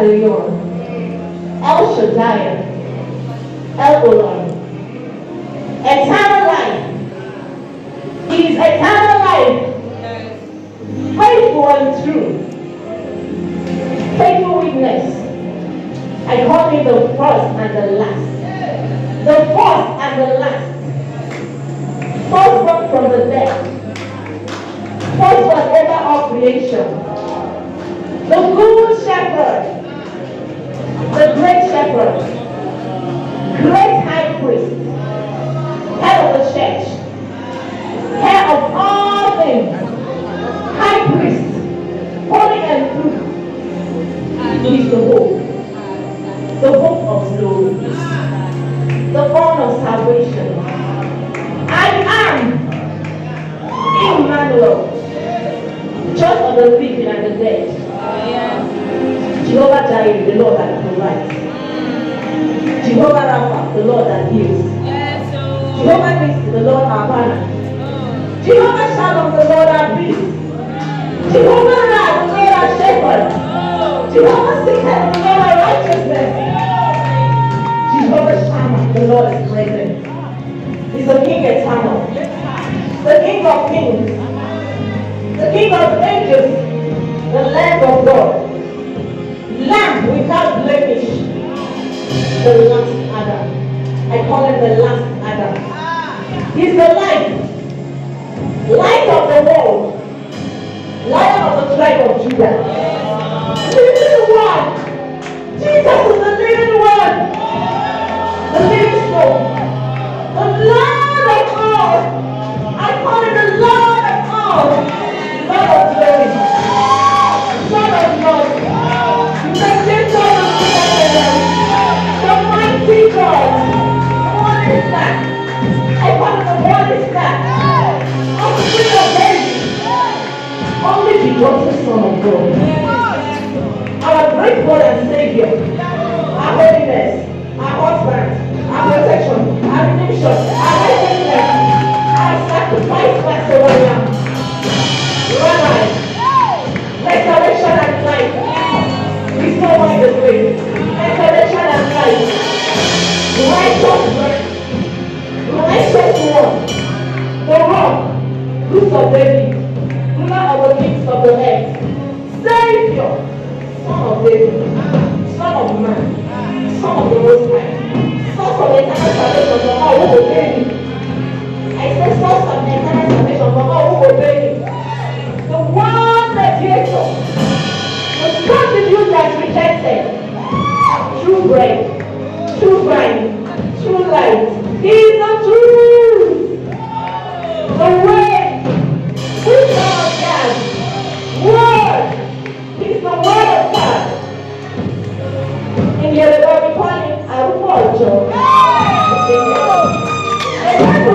Elyon, El Shaddai, El Olam. Eternal life. He is eternal life. Faithful and true. Faithful witness. I call him the first and the last. The first and the last. Firstborn from the dead. Firstborn over all creation. The good shepherd. The great shepherd. Great high priest. Head of the church. Head of all things. High priest. Holy and true. He is the hope. The hope of glory. The horn of salvation. I am Emmanuel, judge of the living and the dead. Jehovah Jireh, the Lord that provides. Jehovah Rapha, the Lord that heals. Jehovah Nissi, the Lord our banner. Jehovah Shalom, the Lord our peace. Jehovah Ra, the Lord our shepherd. Jehovah Sikha, the Lord our righteousness. Jehovah Shammah, the Lord is present. He's the King eternal, the King of kings, the King of angels, the Lamb of God, Lamb without blemish, the last Adam. I call him the last Adam. He's the light, light of the world, Lion of the tribe of Judah, living one. Jesus is the living one, the living stone. The Lord of all. I call him the Lord of all. Lord of glory. Lord of love. The gentle of heaven. The mighty God. What is that? I call him the what is that? Of the King of David. Only begotten Son of God. Our great God and Savior. Our holiness. Our husband. Our protection, our redemption, our righteousness, our sacrifice, Pastor Rabbi, resurrection and life, restore us the grave, resurrection and life, righteous one, the rock, root of David, ruler of the kings of the earth, Savior, Son of David, Son of man, Son of the Most High. Source of eternal salvation for all who obey him. I say source of eternal salvation for all who obey him. The one mediator, the substitute that rejected, true bread, true vine, true light. He is the truth, the way, wisdom of God, word. He is the word of God. In Yoruba, we call him Arupojo. And I'm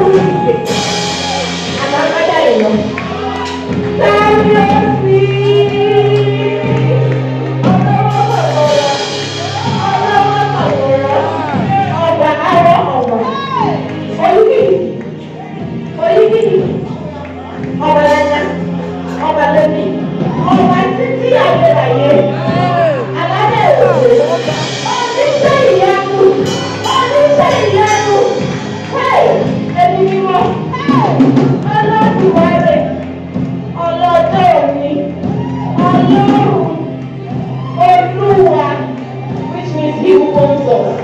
which means he who owns us.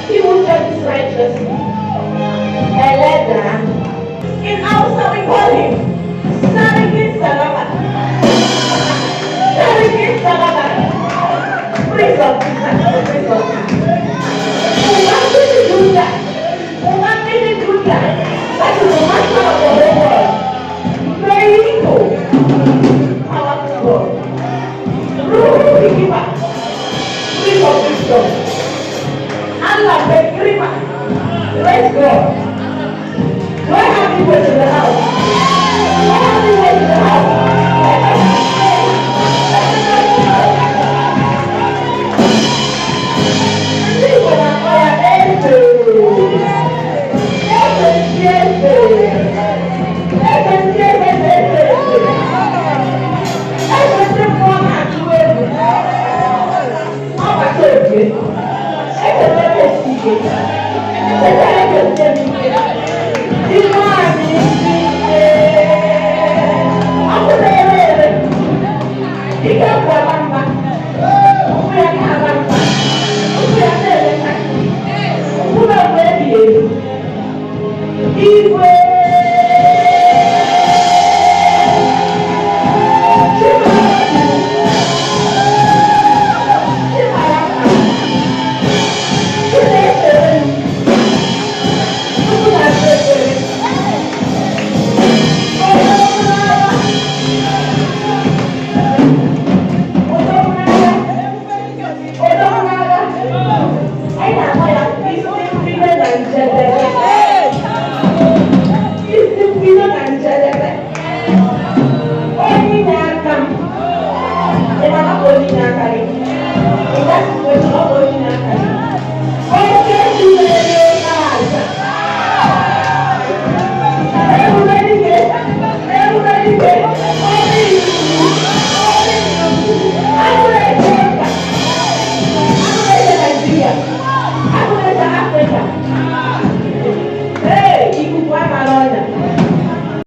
He who judges righteously. In Hausa we call him Sarigin Salamat. Sarigin Salamat. Prince of Peace. Prince of Peace. Who wanted to do that? Who wanted to do that? That is the master of the whole world. Very evil. Powerful God. Rule the giver. Prince of wisdom. Allah the giver. Praise God. Do I have people in the house? Do I have people in the house?